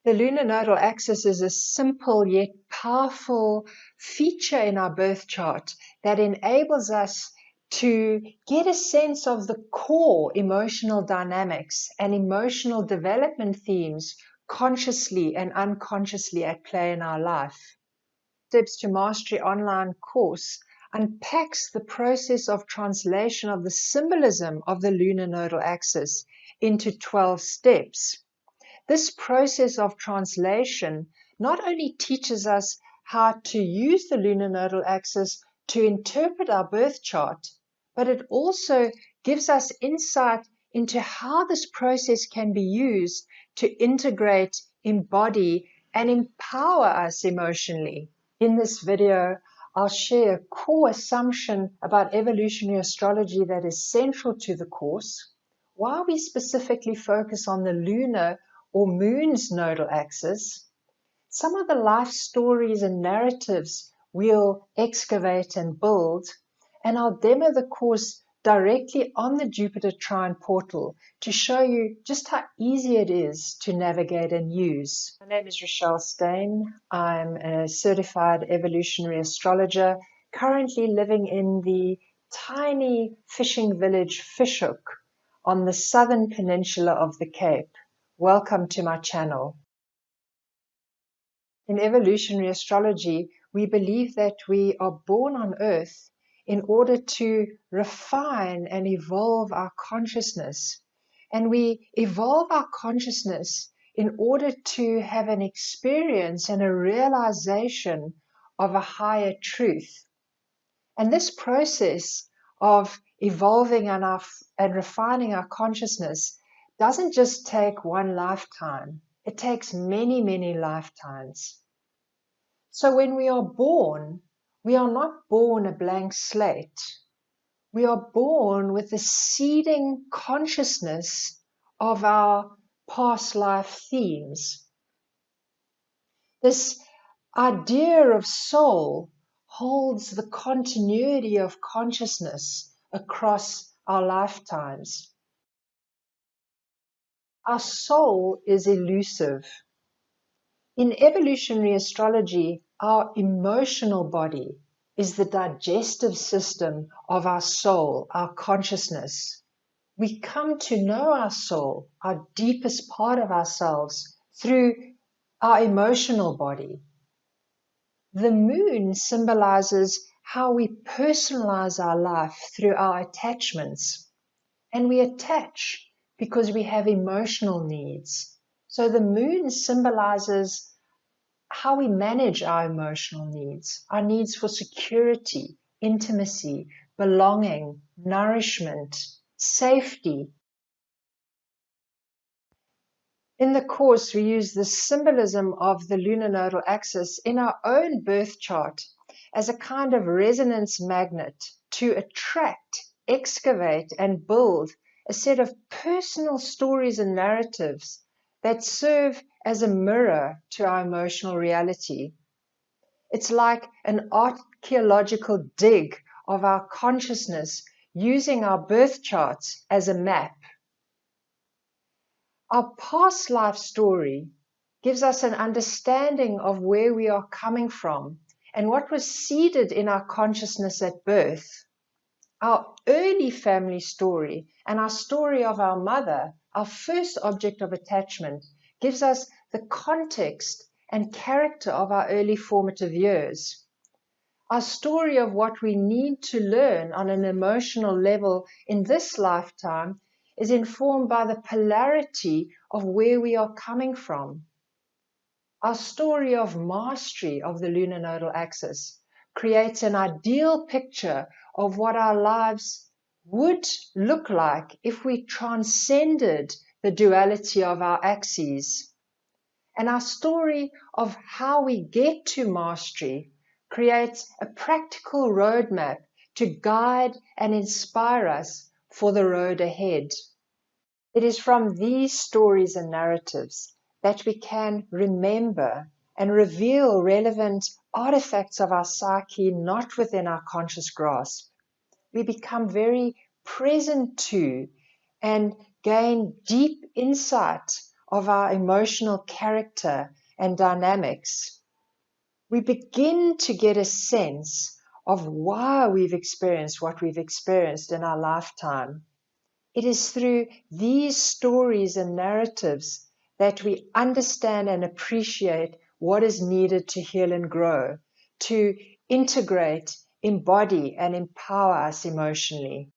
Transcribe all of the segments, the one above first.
The lunar nodal axis is a simple yet powerful feature in our birth chart that enables us to get a sense of the core emotional dynamics and emotional development themes consciously and unconsciously at play in our life. Steps to Mastery online course unpacks the process of translation of the symbolism of the lunar nodal axis into 12 steps. This process of translation not only teaches us how to use the lunar nodal axis to interpret our birth chart, but it also gives us insight into how this process can be used to integrate, embody, and empower us emotionally. In this video, I'll share a core assumption about evolutionary astrology that is central to the course, why we specifically focus on the lunar or moon's nodal axis, some of the life stories and narratives we'll excavate and build, and I'll demo the course directly on the Jupiter Trine portal to show you just how easy it is to navigate and use. My name is Richelle Steyn. I'm a certified evolutionary astrologer, currently living in the tiny fishing village Fishhook on the southern peninsula of the Cape. Welcome to my channel. In evolutionary astrology, we believe that we are born on Earth in order to refine and evolve our consciousness. And we evolve our consciousness in order to have an experience and a realization of a higher truth. And this process of evolving and refining our consciousness doesn't just take one lifetime. It takes many, many lifetimes. So when we are born, we are not born a blank slate. We are born with the seeding consciousness of our past life themes. This idea of soul holds the continuity of consciousness across our lifetimes. Our soul is elusive. In evolutionary astrology, our emotional body is the digestive system of our soul, our consciousness. We come to know our soul, our deepest part of ourselves, through our emotional body. The moon symbolizes how we personalize our life through our attachments. And we attach because we have emotional needs. So the moon symbolizes how we manage our emotional needs, our needs for security, intimacy, belonging, nourishment, safety. In the course, we use the symbolism of the lunar nodal axis in our own birth chart as a kind of resonance magnet to attract, excavate, and build a set of personal stories and narratives that serve as a mirror to our emotional reality. It's like an archaeological dig of our consciousness using our birth charts as a map. Our past life story gives us an understanding of where we are coming from and what was seeded in our consciousness at birth. Our early family story and our story of our mother, our first object of attachment, gives us the context and character of our early formative years. Our story of what we need to learn on an emotional level in this lifetime is informed by the polarity of where we are coming from. Our story of mastery of the lunar nodal axis creates an ideal picture of what our lives would look like if we transcended the duality of our axes. And our story of how we get to mastery creates a practical roadmap to guide and inspire us for the road ahead. It is from these stories and narratives that we can remember and reveal relevant artifacts of our psyche not within our conscious grasp. We become very present to and gain deep insight of our emotional character and dynamics, we begin to get a sense of why we've experienced what we've experienced in our lifetime. It is through these stories and narratives that we understand and appreciate what is needed to heal and grow, to integrate, embody, and empower us emotionally.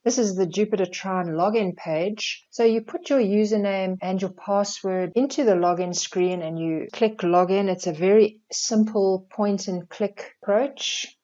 This is the Jupiter Trine login page. So you put your username and your password into the login screen and you click login. It's a very simple point and click approach.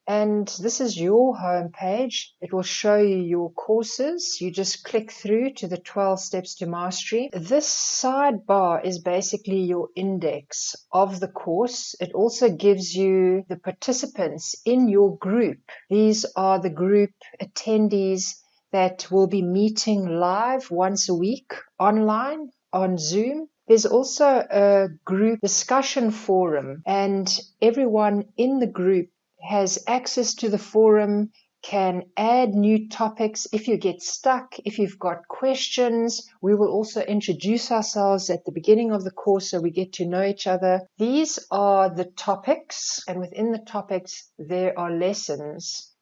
And this is your home page. It will show you your courses. You just click through to the 12 Steps to Mastery. This sidebar is basically your index of the course. It also gives you the participants in your group. These are the group attendees that will be meeting live once a week online on Zoom. There's also a group discussion forum, and everyone in the group has access to the forum, can add new topics if you get stuck, if you've got questions. We will also introduce ourselves at the beginning of the course so we get to know each other. These are the topics, and within the topics there are lessons.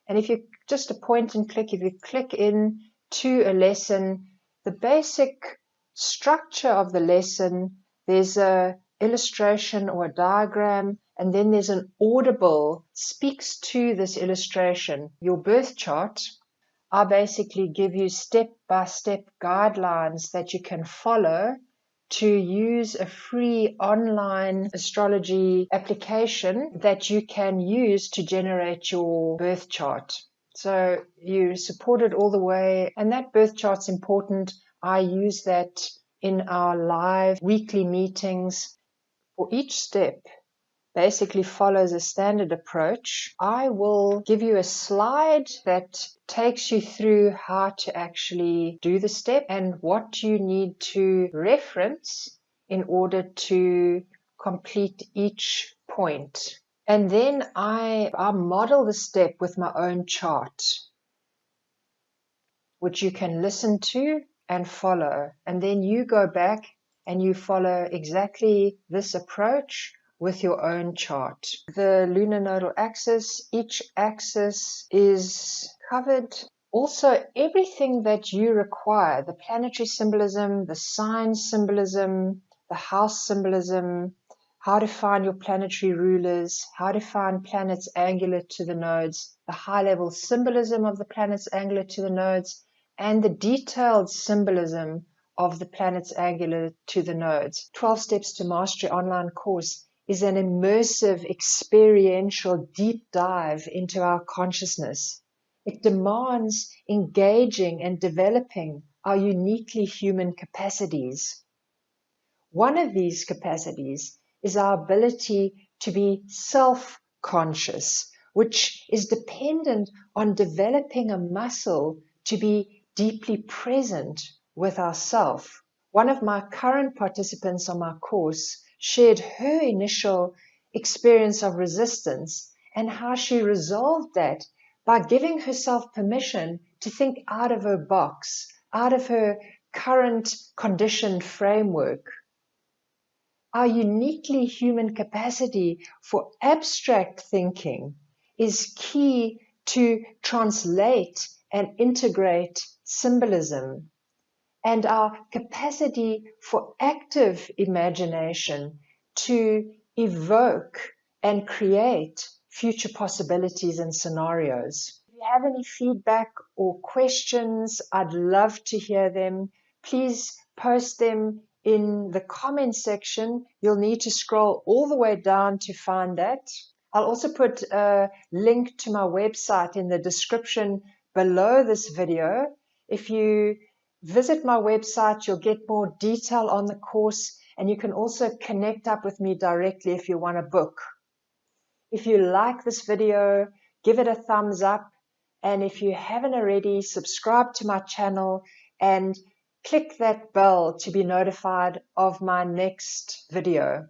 And if you just a point and click, if you click in to a lesson, the basic structure of the lesson, there's a illustration or a diagram, and then there's an audible speaks to this illustration. Your birth chart, I basically give you step-by-step guidelines that you can follow to use a free online astrology application that you can use to generate your birth chart. So you support it all the way, and that birth chart's important. I use that in our live weekly meetings. For each step basically follows a standard approach. I will give you a slide that takes you through how to actually do the step and what you need to reference in order to complete each point. And then I model the step with my own chart, which you can listen to and follow. And then you go back and you follow exactly this approach with your own chart. The Lunar Nodal Axis, each axis is covered. Also, everything that you require, the planetary symbolism, the sign symbolism, the house symbolism, how to find your planetary rulers, how to find planets angular to the nodes, the high-level symbolism of the planets angular to the nodes, and the detailed symbolism of the planets angular to the nodes. 12 Steps to Mastery online course is an immersive, experiential deep dive into our consciousness. It demands engaging and developing our uniquely human capacities. One of these capacities is our ability to be self-conscious, which is dependent on developing a muscle to be deeply present with ourself. One of my current participants on my course shared her initial experience of resistance and how she resolved that by giving herself permission to think out of her box, out of her current conditioned framework. Our uniquely human capacity for abstract thinking is key to translate and integrate symbolism, and our capacity for active imagination to evoke and create future possibilities and scenarios. If you have any feedback or questions, I'd love to hear them. Please post them in the comment section. You'll need to scroll all the way down to find that. I'll also put a link to my website in the description below this video. If you visit my website, you'll get more detail on the course, and you can also connect up with me directly if you want to book. If you like this video, give it a thumbs up, and if you haven't already, subscribe to my channel and click that bell to be notified of my next video.